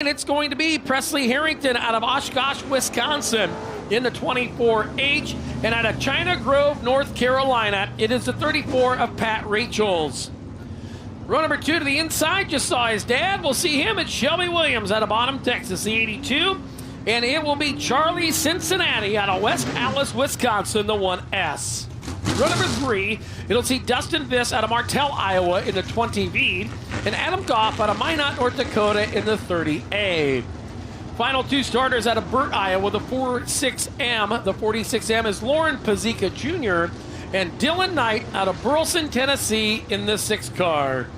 And it's going to be Presley Harrington out of Oshkosh, Wisconsin in the 24H. And out of China Grove, North Carolina, it is the 34 of Pat Rachels. Row number 2 to the inside, just saw his dad. We'll see him at Shelby Williams out of Bonham, Texas, the 82. And it will be Charlie Cincinnati out of West Allis, Wisconsin, the 1S. Row number 3, it'll see Dustin Viss out of Martell, Iowa in the 20V, and Adam Goff out of Minot, North Dakota in the 30A. Final 2 starters out of Burt, Iowa, the 46M. The 46M is Lauren Pazika Jr. and Dylan Knight out of Burleson, Tennessee in the 6 car.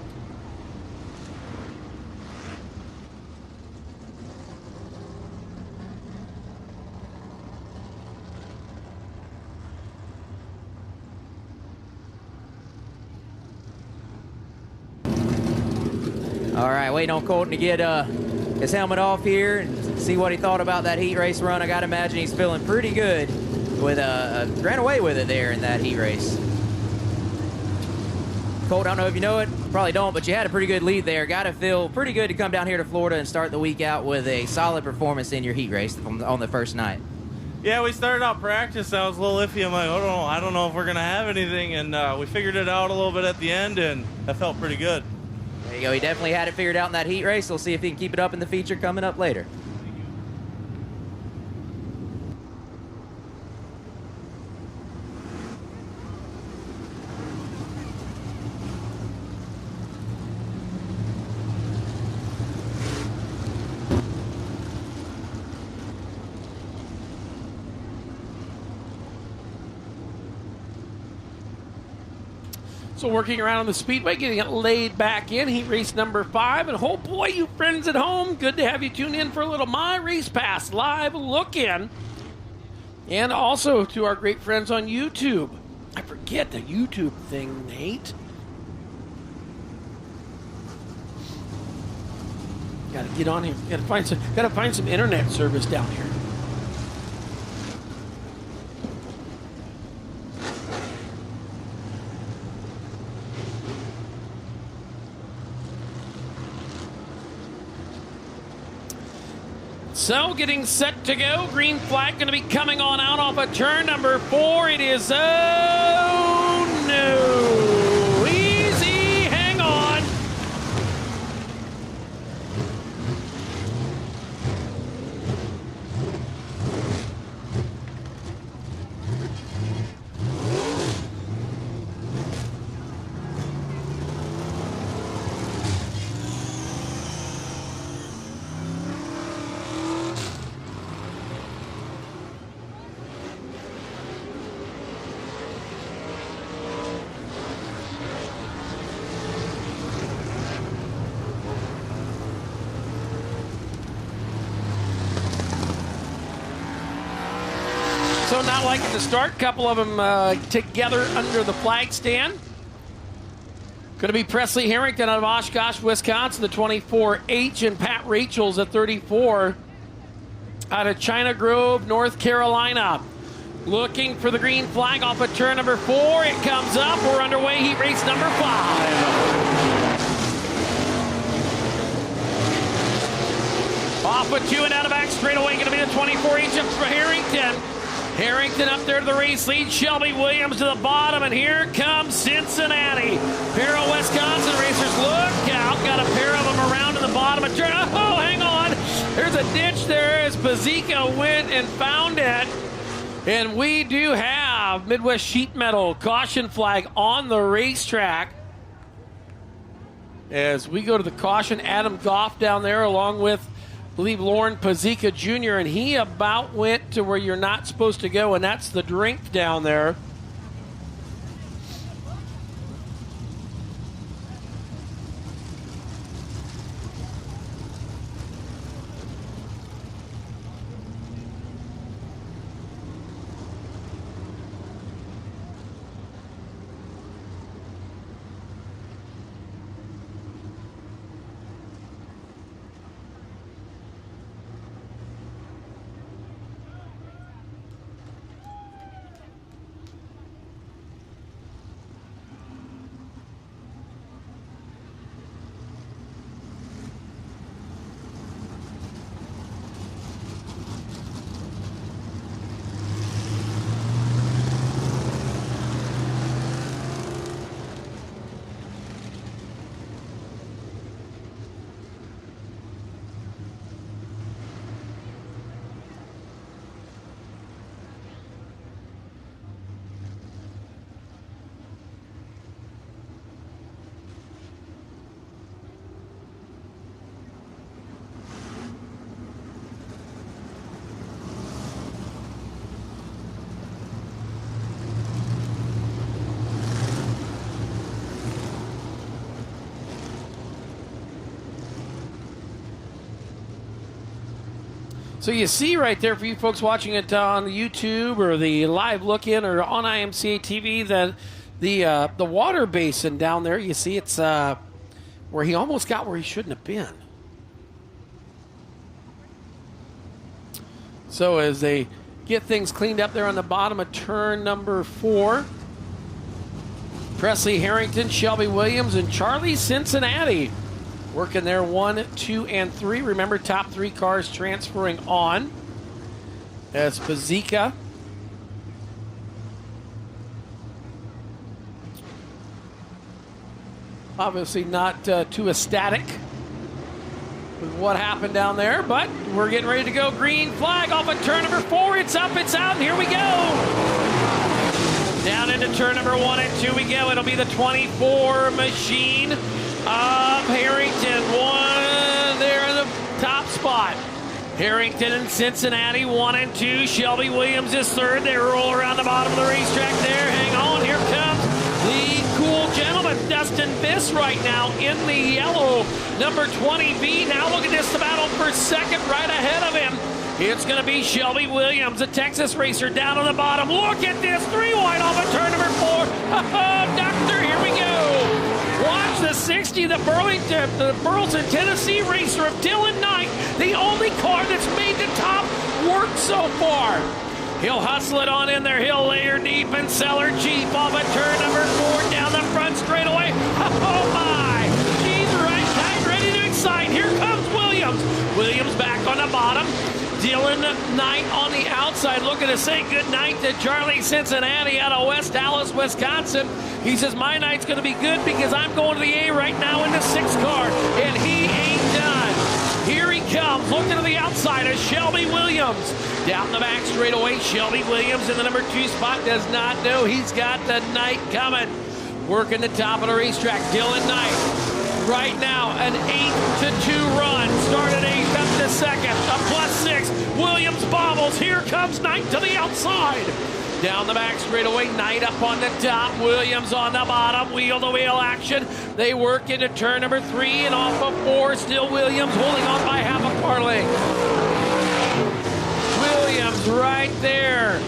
All right, waiting on Colton to get his helmet off here and see what he thought about that heat race run. I got to imagine he's feeling pretty good with ran away with it there in that heat race. Colt, I don't know if you know it, probably don't, but you had a pretty good lead there. Got to feel pretty good to come down here to Florida and start the week out with a solid performance in your heat race on the first night. Yeah, we started out practice. I was a little iffy. I'm like, I don't know if we're going to have anything, and we figured it out a little bit at the end, and that felt pretty good. There you go. He definitely had it figured out in that heat race. We'll see if he can keep it up in the feature coming up later. So working around on the speedway, getting it laid back in. Heat race number 5. And oh boy, you friends at home, good to have you tune in for a little My Race Pass live look-in. And also to our great friends on YouTube. I forget the YouTube thing, Nate. Got to get on here. Got to find some internet service down here. So getting set to go. Green flag going to be coming on out off of turn number 4. It is, oh no, easy, hang on. So not liking to start. Couple of them together under the flag stand. Going to be Presley Harrington out of Oshkosh, Wisconsin, the 24H, and Pat Rachels at 34 out of China Grove, North Carolina. Looking for the green flag off of turn number 4. It comes up. We're underway. Heat race number 5. Off with 2 and out of back straightaway. Going to be the 24H for Harrington. Harrington up there to the race lead. Shelby Williams to the bottom, and here comes Cincinnati. Pair of Wisconsin racers, look out. Got a pair of them around to the bottom of turn. Oh, hang on. There's a ditch there as Pazika went and found it. And we do have Midwest Sheet Metal caution flag on the racetrack. As we go to the caution, Adam Goff down there along with, I believe, Lauren Pazika Jr., and he about went to where you're not supposed to go, and that's the drink down there. So you see right there, for you folks watching it on the YouTube or the live look-in or on IMCA TV, that the water basin down there, you see it's where he almost got where he shouldn't have been. So as they get things cleaned up there on the bottom of turn number 4, Presley Harrington, Shelby Williams, and Charlie Cincinnati working there 1, 2, and 3. Remember, top 3 cars transferring on as Pazika obviously not too ecstatic with what happened down there, but we're getting ready to go. Green flag off of turn number 4. It's up, it's out, and here we go. Down into turn number 1 and 2 we go. It'll be the 24 machine of Harrington. One there in the top spot. Harrington and Cincinnati 1 and 2. Shelby Williams is third. They roll around the bottom of the racetrack there. Hang on, here comes the cool gentleman, Dustin Biss, right now in the yellow number 20B. Now look at this, the battle for second right ahead of him. It's going to be Shelby Williams, a Texas racer, down on the bottom. Look at this, 3 wide off of turn number 4. Doctor, here we go. Watch the 60, the Burleson, Tennessee racer of Dylan Knight, the only car that's made the top work so far. He'll hustle it on in there. He'll layer deep and cellar cheap off of turn number 4 down the front straightaway. Oh my! He's right tight, ready to excite. Here comes Williams. Williams back on the bottom. Dylan Knight on the outside, looking to say good night to Charlie Cincinnati out of West Dallas, Wisconsin. He says, my night's going to be good because I'm going to the A right now in the 6 car, and he ain't done. Here he comes, looking to the outside of Shelby Williams. Down the back straightaway, Shelby Williams in the number 2 spot does not know he's got the night coming. Working the top of the racetrack, Dylan Knight. Right now, an 8-2 run. Started 8th up to 2nd. A +6. Williams bobbles. Here comes Knight to the outside. Down the back straightaway, Knight up on the top. Williams on the bottom. Wheel-to-wheel action. They work into turn number 3 and off of 4. Still Williams holding on by half a car length. Williams right there.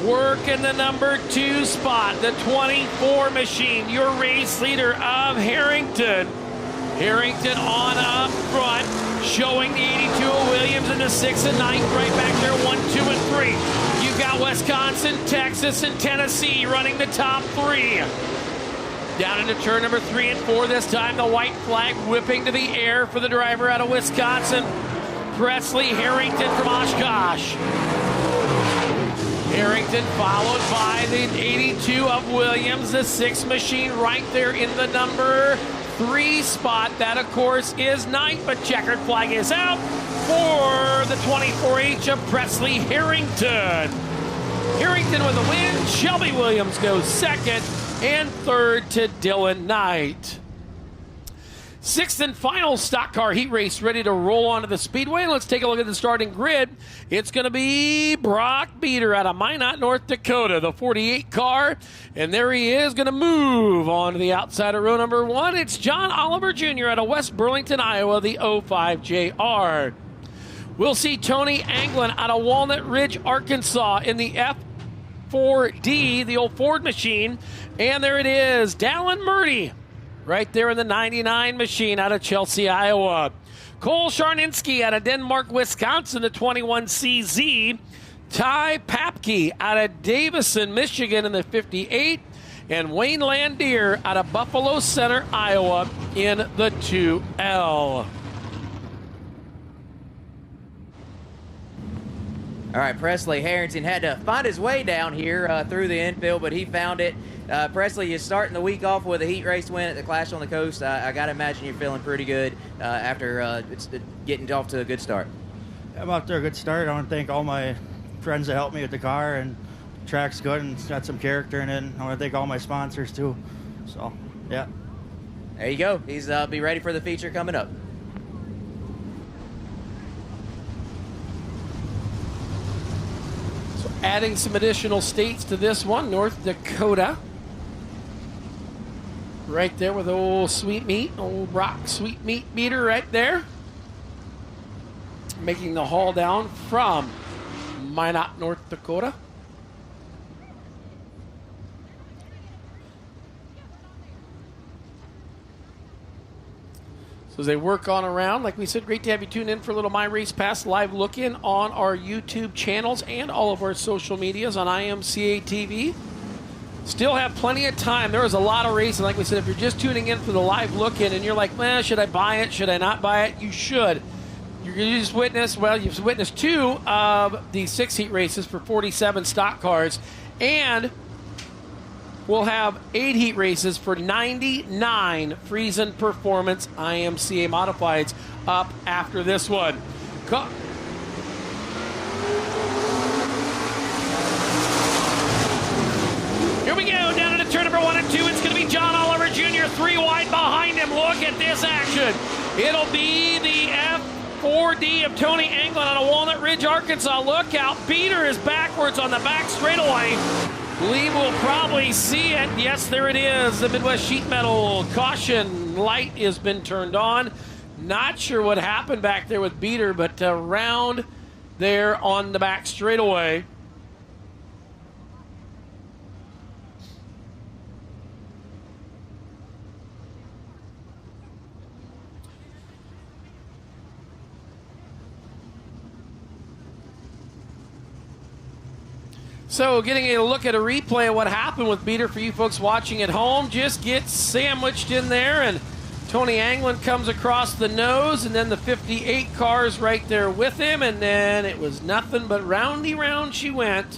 Working the number 2 spot, the 24 machine, your race leader of Harrington. Harrington on up front, showing the 82 of Williams in the 6 and 9, right back there, 1, 2, and 3. You've got Wisconsin, Texas, and Tennessee running the top 3. Down into turn number 3 and 4 this time, the white flag whipping to the air for the driver out of Wisconsin, Presley Harrington from Oshkosh. Harrington followed by the 82 of Williams, the 6 machine right there in the number 3 spot. That, of course, is Knight, but checkered flag is out for the 24H of Presley Harrington. Harrington with a win. Shelby Williams goes second, and third to Dylan Knight. 6th and final stock car heat race ready to roll onto the speedway. Let's take a look at the starting grid. It's going to be Brock Beater out of Minot, North Dakota, the 48 car. And there he is, going to move on to the outside of row number 1. It's John Oliver Jr. out of West Burlington, Iowa, the 05JR. We'll see Tony Anglin out of Walnut Ridge, Arkansas in the F4D, the old Ford machine. And there it is, Dallin Murdy right there in the 99 machine out of Chelsea, Iowa. Cole Charninsky out of Denmark, Wisconsin, the 21CZ. Ty Papke out of Davison, Michigan in the 58. And Wayne Landier out of Buffalo Center, Iowa in the 2L. All right, Presley Harrington had to find his way down here through the infield, but he found it. Presley, you're starting the week off with a heat race win at the Clash on the Coast. I got to imagine you're feeling pretty good after getting off to a good start. I'm off to a good start. I want to thank all my friends that helped me with the car, and the track's good and it's got some character in it. I want to thank all my sponsors too. So, yeah. There you go. He's be ready for the feature coming up. So adding some additional states to this one, North Dakota. Right there with old Sweet Meat, old Brock Sweet Meat Beater right there. making the haul down from Minot, North Dakota. So as they work on around, like we said, great to have you tune in for a little My Race Pass live look-in on our YouTube channels and all of our social medias on IMCA TV. Still have plenty of time. There is a lot of racing. Like we said, if you're just tuning in for the live look-in and you're like, man, should I buy it? Should I not buy it? You should. You've witnessed 2 of the 6 heat races for 47 stock cars, and we'll have 8 heat races for 99 Friesen Performance IMCA Modifieds up after this one. Here we go, down into turn number 1 and 2. It's going to be John Oliver Jr. 3 wide behind him. Look at this action. It'll be the F4D of Tony Anglin on a Walnut Ridge, Arkansas. Look out. Beater is backwards on the back straightaway. Believe we'll probably see it. Yes, there it is. The Midwest Sheet Metal caution light has been turned on. Not sure what happened back there with Beater, but around there on the back straightaway. So getting a look at a replay of what happened with Beater for you folks watching at home. Just gets sandwiched in there, and Tony Anglin comes across the nose, and then the 58 car's right there with him, and then it was nothing but roundy round she went.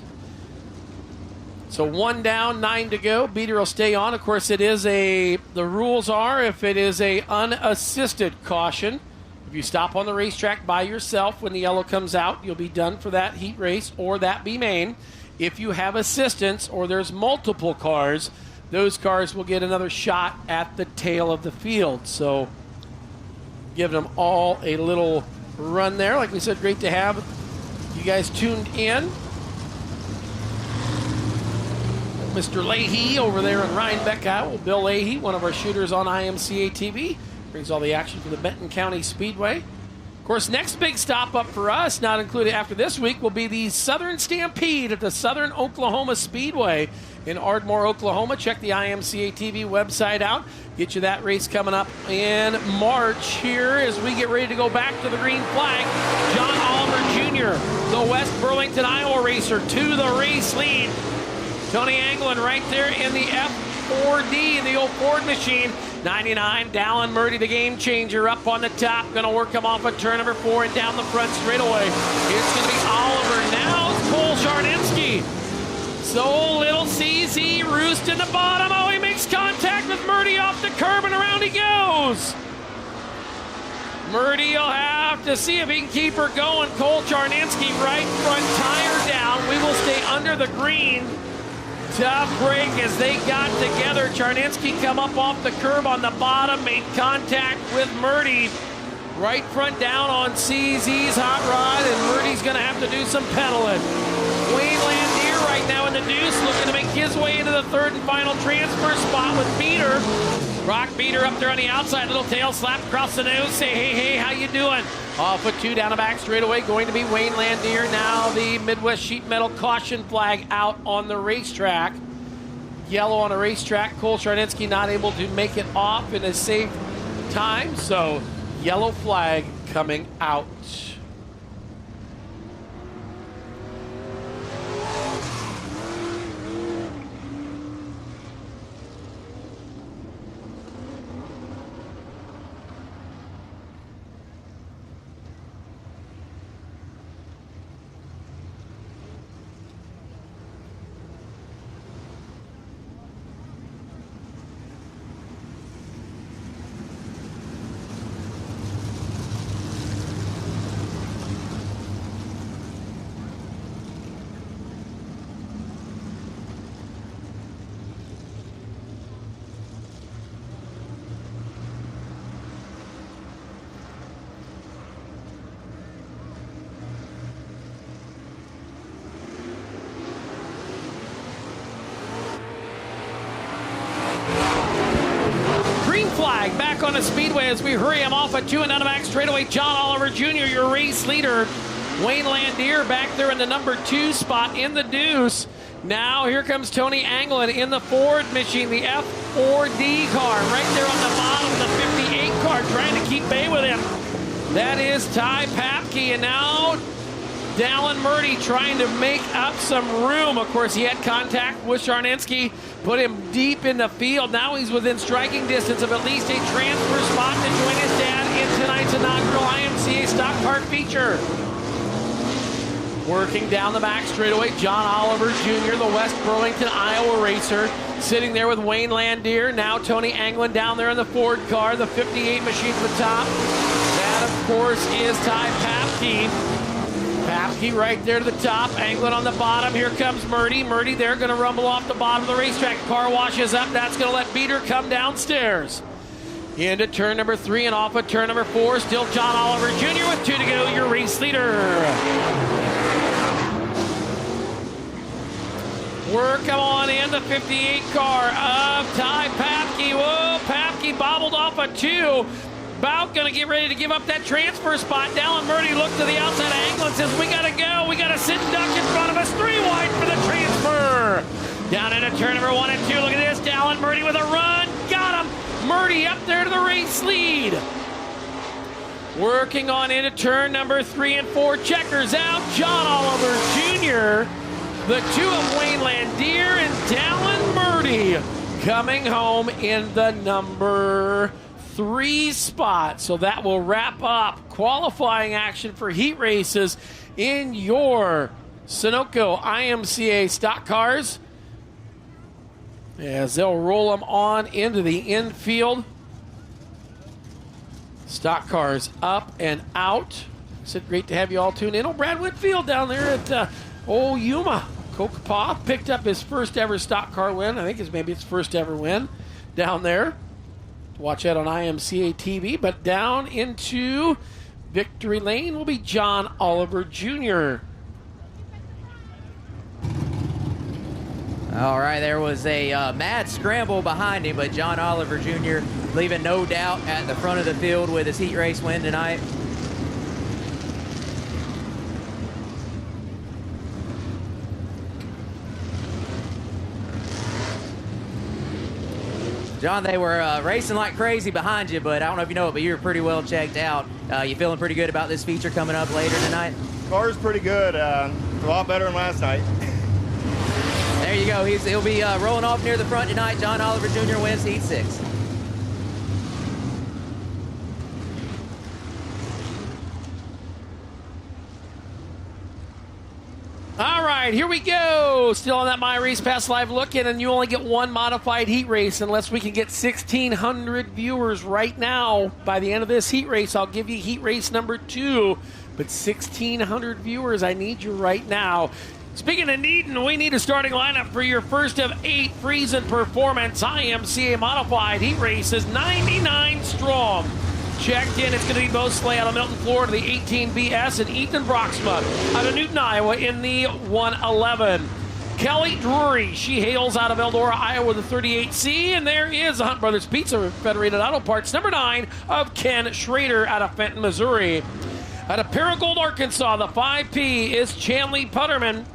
So 1 down, 9 to go. Beater will stay on. Of course, the rules are if it is a unassisted caution, if you stop on the racetrack by yourself when the yellow comes out, you'll be done for that heat race or that B main. If you have assistance or there's multiple cars, those cars will get another shot at the tail of the field. So giving them all a little run there. Like we said, great to have you guys tuned in. Mr. Leahy over there in Rhinebeck, Iowa. Bill Leahy, one of our shooters on IMCA TV, brings all the action for the Benton County Speedway. Of course, next big stop up for us, not included after this week, will be the Southern Stampede at the Southern Oklahoma Speedway in Ardmore, Oklahoma. Check the IMCA TV website out. Get you that race coming up in March here as we get ready to go back to the green flag. John Oliver Jr., the West Burlington, Iowa racer, to the race lead. Tony Anglin right there in the F4D, the old Ford machine. 99, Dallin Murdy, the game changer, up on the top. Going to work him off at turn number 4 and down the front straightaway. It's going to be Oliver. Now it's Cole Charninsky. So little CZ Roost in the bottom. Oh, he makes contact with Murdy off the curb, and around he goes. Murdy will have to see if he can keep her going. Cole Charninsky right front tire down. We will stay under the green. Tough break as they got together. Charninsky come up off the curb on the bottom, made contact with Murdy. Right front down on CZ's hot rod, and Murdy's going to have to do some pedaling. Wayne Landier right now in the deuce, looking to make his way into the third and final transfer spot with Beater. Brock Beater up there on the outside, little tail slap across the nose. Say, hey, how you doing? Off with 2 down the back straightaway, going to be Wayne Landier. Now the Midwest Sheet Metal caution flag out on the racetrack. Yellow on a racetrack. Cole Charninsky not able to make it off in a safe time, so yellow flag coming out. Florida Speedway as we hurry him off at 2 and down the back straightaway. John Oliver Jr., your race leader. Wayne Landier back there in the number 2 spot in the deuce. Now here comes Tony Anglin in the Ford machine, the F4D car, right there on the bottom of the 58 car, trying to keep bay with him. That is Ty Papke, and now Dallin Murdy trying to make up some room. Of course, he had contact with Charninski, put him deep in the field. Now he's within striking distance of at least a transfer spot to join his dad in tonight's inaugural IMCA Stock Car feature. Working down the back straightaway, John Oliver Jr., the West Burlington, Iowa racer, sitting there with Wayne Landier. Now Tony Anglin down there in the Ford car, the 58 machine to the top. That, of course, is Ty Papke. Papke right there to the top, Anglin on the bottom. Here comes Murdy. Murdy there, going to rumble off the bottom of the racetrack. Car washes up. That's going to let Beater come downstairs. Into turn number 3 and off at turn number 4. Still John Oliver Jr. with 2 to go, your race leader. Work on in the 58 car of Ty Papke. Whoa, Papke bobbled off a 2. About going to get ready to give up that transfer spot. Dallin Murdy looked to the outside angle and says, we got to go. We got to sit and duck in front of us. 3 wide for the transfer. Down into turn number 1 and 2. Look at this. Dallin Murdy with a run. Got him. Murdy up there to the race lead. Working on into turn number 3 and 4. Checkers out. John Oliver Jr., the 2 of Wayne Landier and Dallin Murdy coming home in the number 3 spot. So that will wrap up qualifying action for heat races in your Sunoco IMCA stock cars, as they'll roll them on into the infield. Stock cars up and out. Said great to have you all tune in. Oh, Brad Whitfield down there at Yuma. Kokopah picked up his first ever stock car win. I think it's maybe his first ever win down there. Watch that on IMCA TV. But down into victory lane will be John Oliver Jr. All right, there was a mad scramble behind him, but John Oliver Jr. leaving no doubt at the front of the field with his heat race win tonight. John, they were racing like crazy behind you, but I don't know if you know it, but you were pretty well checked out. You feeling pretty good about this feature coming up later tonight? Car's pretty good. A lot better than last night. There you go. He'll be rolling off near the front tonight. John Oliver Jr. wins Heat 6. All right, here we go. Still on that My Race Pass Live look-in, and you only get one modified heat race unless we can get 1,600 viewers right now. By the end of this heat race, I'll give you heat race number 2. But 1,600 viewers, I need you right now. Speaking of needing, we need a starting lineup for your first of 8 Friesen Performance IMCA modified heat races, 99 strong. Checked in, it's going to be Bo Slay out of Milton, Florida, the 18BS, and Ethan Broxma out of Newton, Iowa, in the 111. Kelly Drury, she hails out of Eldora, Iowa, the 38C, and there is Hunt Brothers Pizza Federated Auto Parts, number 9 of Ken Schrader out of Fenton, Missouri. Out of Paragould, Arkansas, the 5P is Chanley Putterman.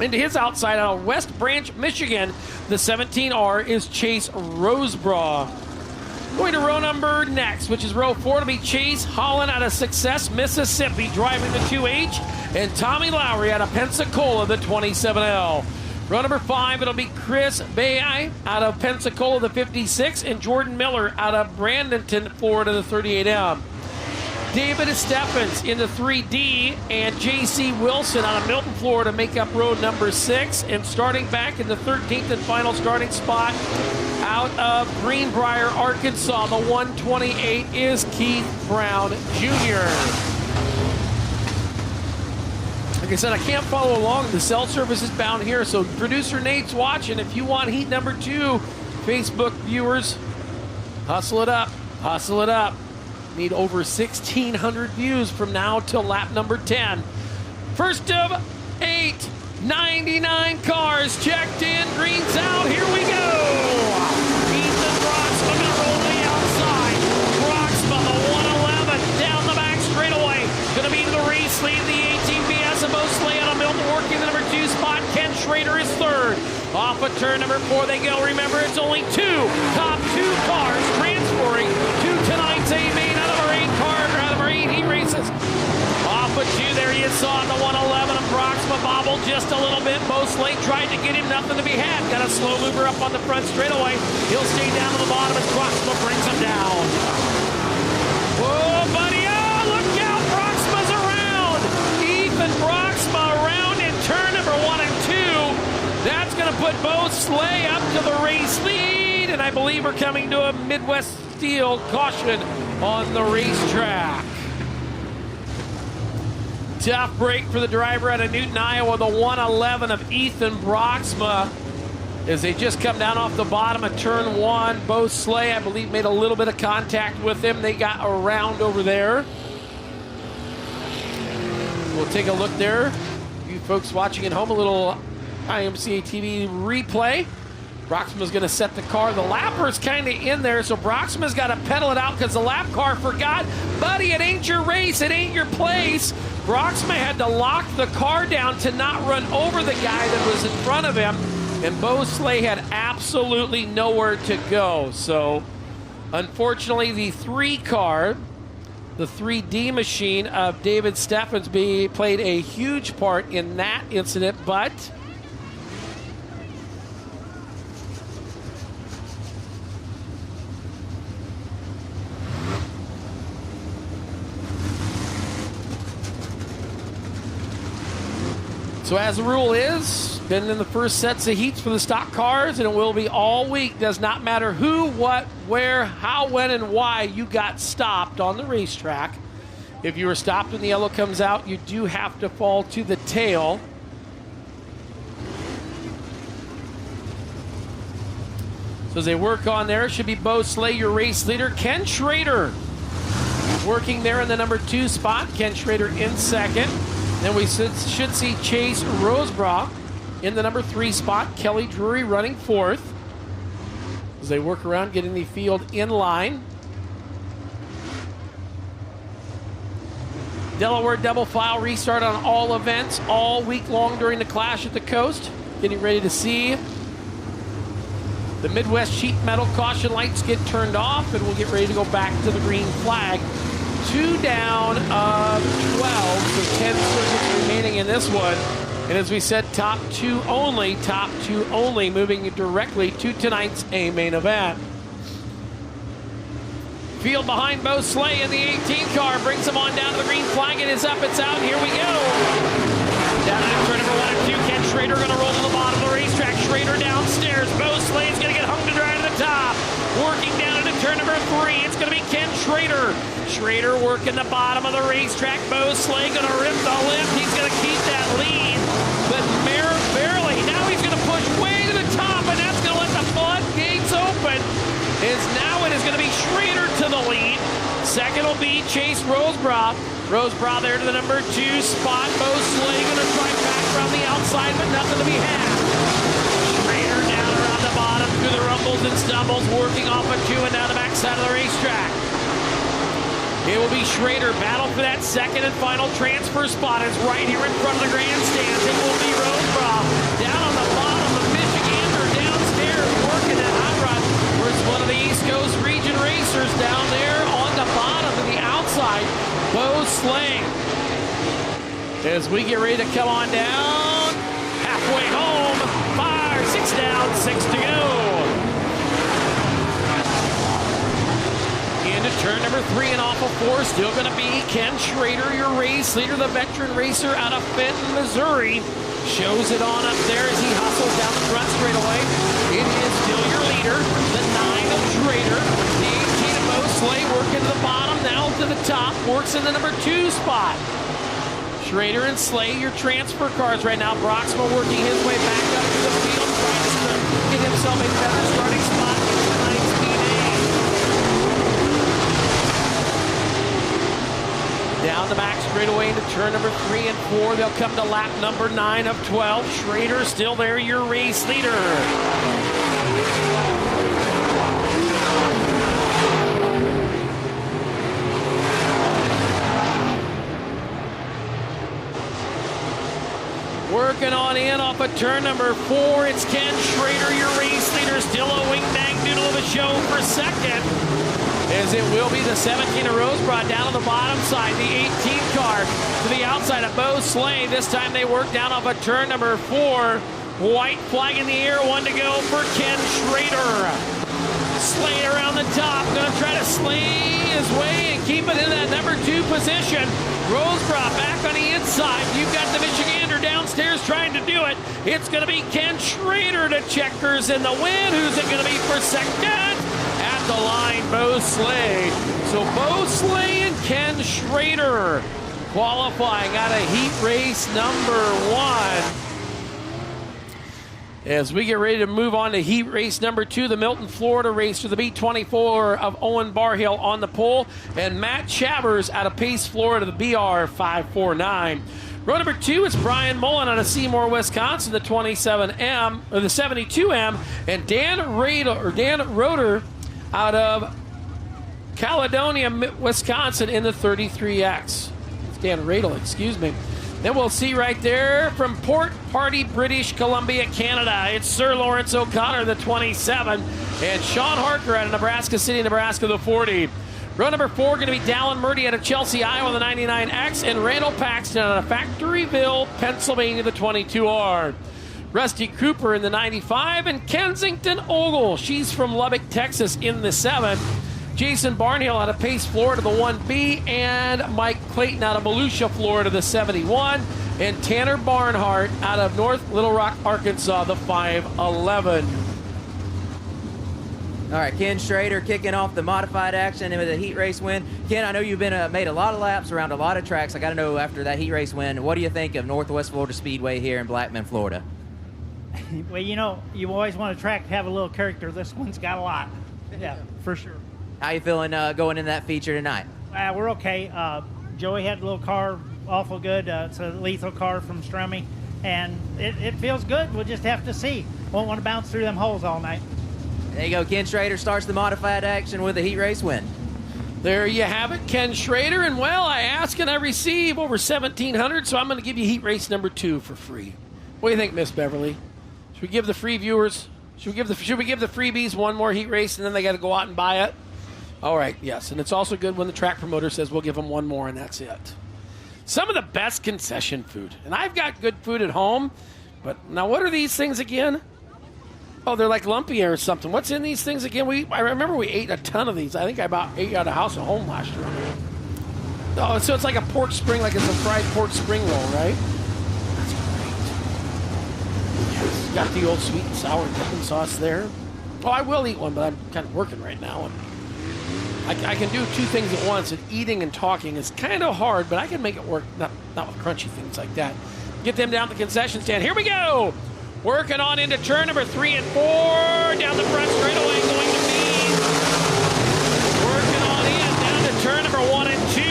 Into his outside out of West Branch, Michigan, the 17R is Chase Rosebrough. Going to row number next, which is row 4, to be Chase Holland out of Success, Mississippi, driving the 2H, and Tommy Lowry out of Pensacola, the 27L. Row number 5, it'll be Chris Bay out of Pensacola, the 56, and Jordan Miller out of Bradenton, Florida, the 38M. David Steffens in the 3D, and J.C. Wilson out of Milton, Florida, make up row number 6. And starting back in the 13th and final starting spot out of Greenbrier, Arkansas, the 128 is Keith Brown Jr. Like I said, I can't follow along. The cell service is bound here, so producer Nate's watching. If you want heat number 2, Facebook viewers, hustle it up. Hustle it up. Need over 1,600 views from now till lap number 10. First of 8, 99 cars checked in, greens out, here we go. Ethan Broxma going to roll to the outside. working the number 2 spot. Ken Schrader is third. Off of turn number 4 they go. Remember, it's only top two cars transferring to tonight's A main out of our 8 heat races. Off of 2 there you saw the 111 of Proxima bobbled just a little bit. Bo Slate tried to get him, nothing to be had. Got a slow mover up on the front straightaway. He'll stay down to the bottom as Proxima brings him down. Whoa, buddy, oh, look out, Proxima's around. Ethan Proxima around in turn number 1 and 2. That's going to put Bo Slate up to the race lead, and I believe we're coming to a Midwest Steel caution on the racetrack. Tough break for the driver out of Newton, Iowa, the 111 of Ethan Proxima. As they just come down off the bottom of turn 1, Bo Slate, I believe, made a little bit of contact with him. They got around over there. We'll take a look there. You folks watching at home, a little IMCA TV replay. Proxima's going to set the car. The lapper's kind of in there, so Proxima's got to pedal it out because the lap car forgot. Buddy, it ain't your race. It ain't your place. Proxima had to lock the car down to not run over the guy that was in front of him, and Bo Slate had absolutely nowhere to go. So, unfortunately, the 3 car, the 3D machine of David Steffensby, played a huge part in that incident, but so as the rule is, been in the first sets of heats for the stock cars, and it will be all week. Does not matter who, what, where, how, when, and why you got stopped on the racetrack. If you were stopped when the yellow comes out, you do have to fall to the tail. So as they work on there, it should be Bo Slate, your race leader. Ken Schrader working there in the number 2 spot. Ken Schrader in second. Then we should see Chase Rosebrough in the number 3 spot. Kelly Drury running 4th as they work around getting the field in line. Delaware double file restart on all events all week long during the Clash at the Coast. Getting ready to see the Midwest sheet metal caution lights get turned off, and we'll get ready to go back to the green flag. 2 down of 12, so 10 circuits remaining in this one. And as we said, top two only, moving directly to tonight's A main event. Field behind Bo Slate in the 18 car, brings him on down to the green flag. It is up, it's out, here we go. Down into turn number 1 and 2, Ken Schrader going to roll to the bottom of the racetrack. Schrader downstairs, Bo Slate's going to get hung to dry to the top. Working down into turn number 3, it's going to be Ken Schrader. Schrader working the bottom of the racetrack. Bo Slate going to rip the lift. He's going to keep that lead, but barely. Now he's going to push way to the top, and that's going to let the floodgates open. Now it is going to be Schrader to the lead. Second will be Chase Rosebrough. Rosebrough there to the number 2 spot. Bo Slate going to try back around the outside, but nothing to be had. Schrader down around the bottom through the rumbles and stumbles, working off of 2 and down the backside of the racetrack. It will be Schrader battle for that second and final transfer spot. It's right here in front of the grandstands. It will be Rosebrough down on the bottom of Michigander downstairs, working that hot rod. Where's one of the East Coast region racers down there on the bottom to the outside. Bo Slate. As we get ready to come on down, halfway home, 6 down, 6 to go. Into turn number 3 and off of 4, still going to be Ken Schrader, your race leader, the veteran racer out of Fenton, Missouri. Shows it on up there as he hustles down the front straightaway. It is still your leader, the 9 of Schrader. The 18 of Bo Slate working to the bottom, now to the top, works in the number 2 spot. Schrader and Slate, your transfer cars right now. Proxima working his way back up to the field, trying to get himself a better starting spot in tonight's P&A. Down the back straightaway into turn number 3 and 4. They'll come to lap number 9 of 12. Schrader still there, your race leader. Working on in off of turn number 4. It's Ken Schrader, your race leader, still a wing-dang doodle of a show for second. As it will be the 17 of Rose brought down on the bottom side. The 18 car to the outside of Bo Slay. This time they work down off of turn number 4. White flag in the air, 1 to go for Ken Schrader. Slay around the top, going to try to slay his way and keep it in that number 2 position. Rosebrough back on the inside. You've got the Michigander downstairs trying to do it. It's going to be Ken Schrader to checkers in the win. Who's it going to be for second? At the line, Bo Slay. So Bo Slay and Ken Schrader qualifying out of heat race number 1. As we get ready to move on to heat race number 2, the Milton, Florida race for the B24 of Owen Barhill on the pole, and Matt Chavers out of Pace, Florida, the BR 549. Row number 2 is Brian Mullen out of Seymour, Wisconsin, the 27M or the 72M, and Dan Roeder out of Caledonia, Wisconsin, in the 33X. It's Dan Radel, excuse me. Then we'll see right there from Port Hardy, British Columbia, Canada. It's Sir Lawrence O'Connor, the 27, and Sean Harker out of Nebraska City, Nebraska, the 40. Row number 4 going to be Dallin Murdy out of Chelsea, Iowa, the 99X, and Randall Paxton out of Factoryville, Pennsylvania, the 22R. Rusty Cooper in the 95, and Kensington Ogle, she's from Lubbock, Texas, in the 7. Jason Barnhill out of Pace, Florida, the 1B, and Mike Clayton out of Volusia, Florida, the 71, and Tanner Barnhart out of North Little Rock, Arkansas, the 511. All right, Ken Schrader kicking off the modified action with a heat race win. Ken, I know you've been made a lot of laps around a lot of tracks. I got to know, after that heat race win, what do you think of Northwest Florida Speedway here in Blackman, Florida? Well, you know, you always want a track to have a little character. This one's got a lot. Yeah, for sure. How you feeling going in that feature tonight? We're okay. Joey had a little car, awful good. It's a lethal car from Strummy, and it feels good. We'll just have to see. Won't want to bounce through them holes all night. There you go. Ken Schrader starts the modified action with a heat race win. There you have it, Ken Schrader. And, well, I ask and I receive over 1,700, so I'm going to give you heat race number 2 for free. What do you think, Miss Beverly? Should we give the free viewers, should we give the freebies one more heat race and then they got to go out and buy it? All right, yes. And it's also good when the track promoter says we'll give them one more and that's it. Some of the best concession food. And I've got good food at home, but now what are these things again? Oh, they're like lumpy or something. What's in these things again? I remember we ate a ton of these. I think I ate out of House at Home last year. Oh, so it's like a pork spring, like it's a fried pork spring roll, right? That's great. Yes, got the old sweet and sour dipping sauce there. Oh, I will eat one, but I'm kind of working right now. And I can do 2 things at once, and eating and talking is kind of hard, but I can make it work, not with crunchy things like that. Get them down to the concession stand. Here we go! Working on into turn number 3 and 4. Down the front straightaway going to be. Working on in down to turn number 1 and 2.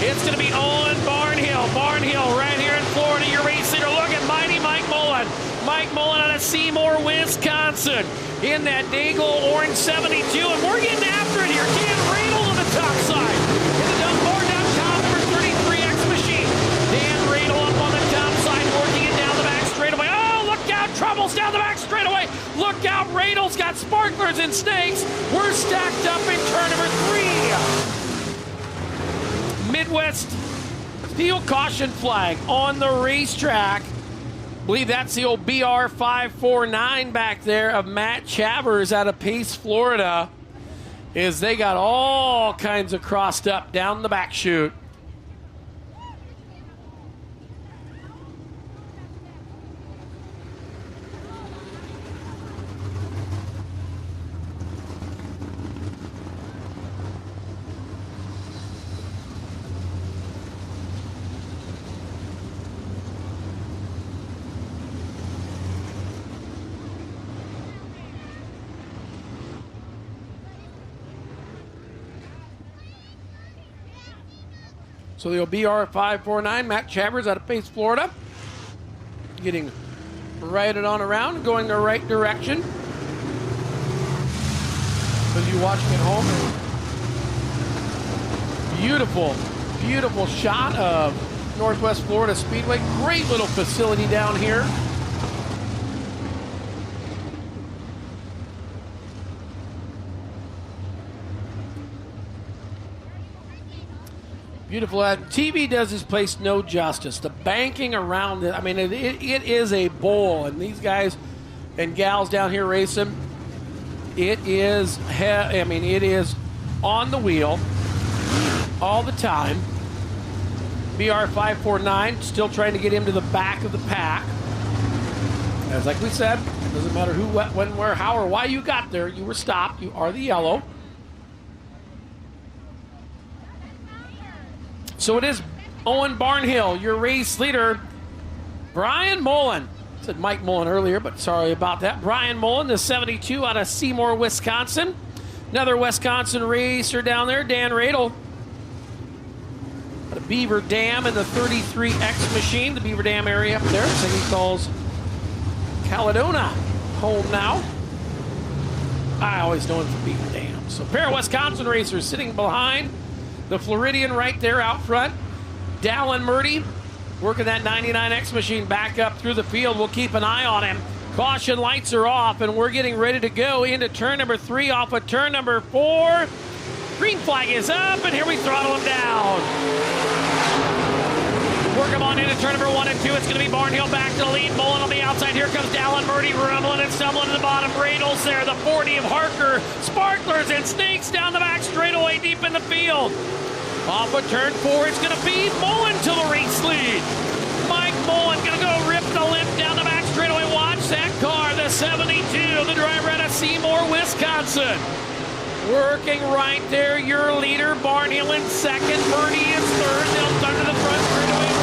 It's going to be Owen Barnhill. Barnhill right here in Florida. Your race leader. Look at mighty Mike Mullen. Mike Mullen out of Seymour, Wisconsin. In that Daigle orange 72. And we're getting after it here. Dan Radel on the top side. In the Dunbar down top, number 33X machine. Dan Radel up on the top side, working it down the back straightaway. Oh, look out. Troubles down the back straightaway. Look out. Radel's got sparklers and snakes. We're stacked up in turn number 3. Midwest Steel caution flag on the racetrack. I believe that's the old BR 549 back there of Matt Chavers out of Pace, Florida, is they got all kinds of crossed up down the back chute. So the BR 549, Matt Chavers out of Pace, Florida, getting righted on around, going the right direction. As you watching at home, beautiful, beautiful shot of Northwest Florida Speedway. Great little facility down here. Beautiful. TV does this place no justice. The banking around it, I mean, it is a bowl. And these guys and gals down here racing, it is on the wheel all the time. BR549 still trying to get him to the back of the pack. As like we said, it doesn't matter who, what, when, where, how, or why you got there. You were stopped. You are the yellow. So it is Owen Barnhill, your race leader. Brian Mullen. I said Mike Mullen earlier, but sorry about that. Brian Mullen, the 72 out of Seymour, Wisconsin. Another Wisconsin racer down there, Dan Radel. Out of Beaver Dam in the 33X machine, the Beaver Dam area up there. I think he calls Caledonia home now. I always know him for Beaver Dam. So a pair of Wisconsin racers sitting behind the Floridian right there out front. Dallin Murdy working that 99X machine back up through the field. We'll keep an eye on him. Caution lights are off, and we're getting ready to go into turn number 3 off of turn number 4. Green flag is up, and here we throttle him down. Work him on into turn number 1 and 2. It's going to be Barnhill back to the lead. Mullen on the outside. Here comes Dallin Murdy rumbling and stumbling to the bottom. Radels there. The 40 of Harker. Sparklers and snakes down the back straightaway deep in the field. Off of turn 4, it's going to be Mullen to the race lead. Mike Mullen going to go rip the lip down the back straightaway. Watch that car, the 72, the driver out of Seymour, Wisconsin. Working right there, your leader, Barnhill in second. Murdy is third. They'll start to the front straightaway.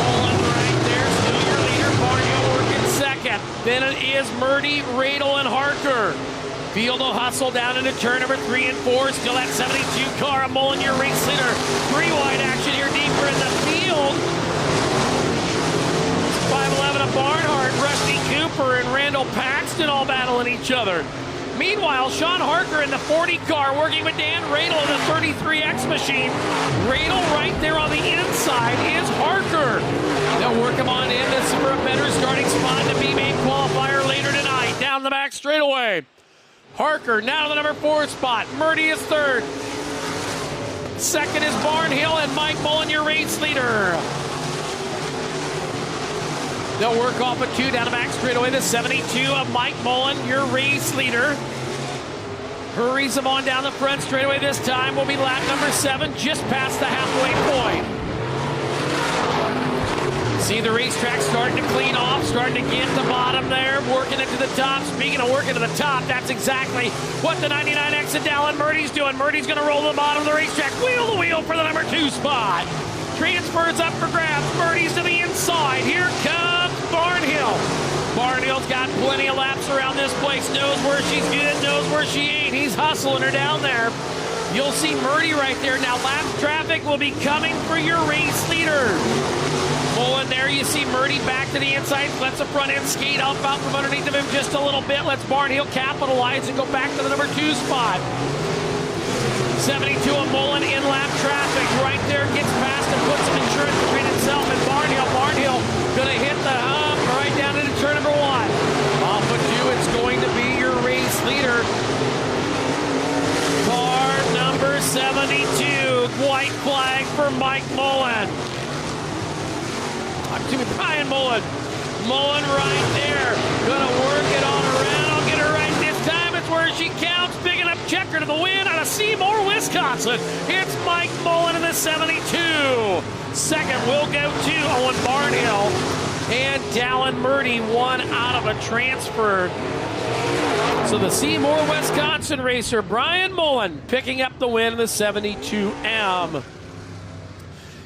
Mullen right there, still your leader. Barnhill working second. Then it is Murdy, Radel, and Harker. Field will hustle down into turn number 3 and 4. Still that 72 car. Mullen, your race leader. 3 wide action here deeper in the field. 511 of Barnhart, Rusty Cooper, and Randall Paxton all battling each other. Meanwhile, Sean Harker in the 40 car working with Dan Radel in the 33X machine. Radel right there on the inside is Harker. They'll work him on in. This is for a better starting spot to be made qualifier later tonight. Down the back straightaway. Harker now to the number 4 spot. Murdy is third. Second is Barnhill, and Mike Mullen, your race leader. They'll work off a 2 down the back straightaway. The 72 of Mike Mullen, your race leader. Hurries them on down the front straightaway this time. Will be lap number 7, just past the halfway point. See the racetrack starting to clean off, starting to get the bottom there, working it to the top. Speaking of working to the top, that's exactly what the 99X and Dallin Murdy's doing. Murdy's going to roll to the bottom of the racetrack, wheel to wheel for the number 2 spot. Transfers up for grabs. Murdy's to the inside. Here comes Barnhill. Barnhill's got plenty of laps around this place. Knows where she's good, knows where she ain't. He's hustling her down there. You'll see Murdy right there. Now lap traffic will be coming for your race leader. Mullen there, you see Murdy back to the inside, lets the front end skate up out from underneath of him just a little bit, lets Barnhill capitalize and go back to the number 2 spot. 72 of Mullen in lap traffic, right there, gets past and puts some insurance between himself and Barnhill. Barnhill gonna hit the hump right down into turn number 1. Off of 2, it's going to be your race leader. Car number 72, white flag for Mike Mullen. Brian Mullen. Mullen right there. Gonna work it on around. I'll get her right this time. It's where she counts. Big enough checker to the win out of Seymour, Wisconsin. It's Mike Mullen in the 72. Second will go to Owen Barnhill. And Dallin Murdy, 1 out of a transfer. So the Seymour, Wisconsin racer, Brian Mullen, picking up the win in the 72M.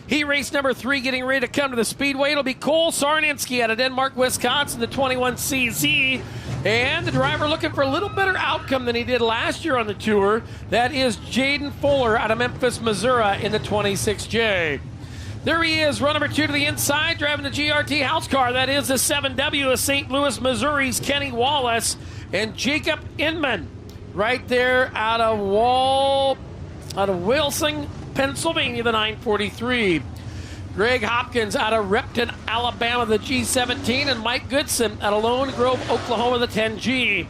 Heat race number 3 getting ready to come to the Speedway. It'll be Cole Sarninski out of Denmark, Wisconsin, the 21CZ. And the driver looking for a little better outcome than he did last year on the tour. That is Jaden Fuller out of Memphis, Missouri in the 26J. There he is, run number 2 to the inside, driving the GRT house car. That is the 7W of St. Louis, Missouri's Kenny Wallace and Jacob Inman right there out of Wilson, Pennsylvania, the 943. Greg Hopkins out of Repton, Alabama, the G17, and Mike Goodson out of Lone Grove, Oklahoma, the 10G.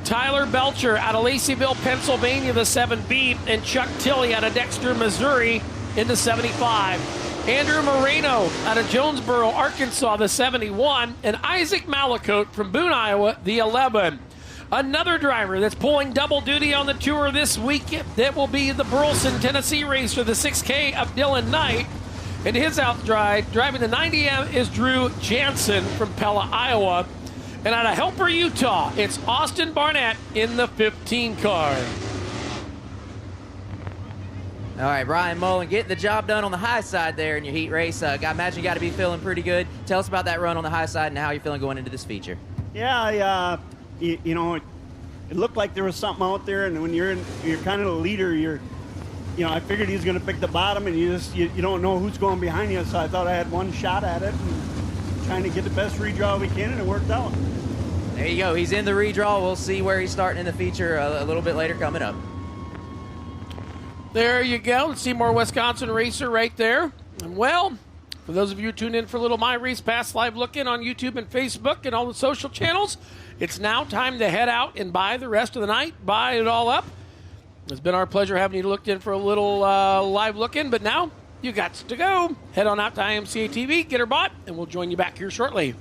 Tyler Belcher out of Laceyville, Pennsylvania, the 7B, and Chuck Tilley out of Dexter, Missouri, in the 75. Andrew Moreno out of Jonesboro, Arkansas, the 71, and Isaac Malakote from Boone, Iowa, the 11. Another driver that's pulling double duty on the tour this week, that will be the Burleson, Tennessee racer, the 6K of Dylan Knight. And his outride, driving the 90M, is Drew Jansen from Pella, Iowa. And out of Helper, Utah, it's Austin Barnett in the 15 car. All right, Brian Mullen, getting the job done on the high side there in your heat race. I imagine you got to be feeling pretty good. Tell us about that run on the high side and how you're feeling going into this feature. Yeah, you know, it looked like there was something out there, and when you're kind of the leader, I figured he was going to pick the bottom, and you don't know who's going behind you, so I thought I had one shot at it, and trying to get the best redraw we can, and it worked out. There you go. He's in the redraw. We'll see where he's starting in the feature a little bit later coming up. There you go. Seymour, Wisconsin racer right there. And well, for those of you who tuned in for a little My Race Pass live look-in on YouTube and Facebook and all the social channels, it's now time to head out and buy the rest of the night, buy it all up. It's been our pleasure having you looked in for a little live look-in, but now you got to go. Head on out to IMCA TV, get her bought, and we'll join you back here shortly.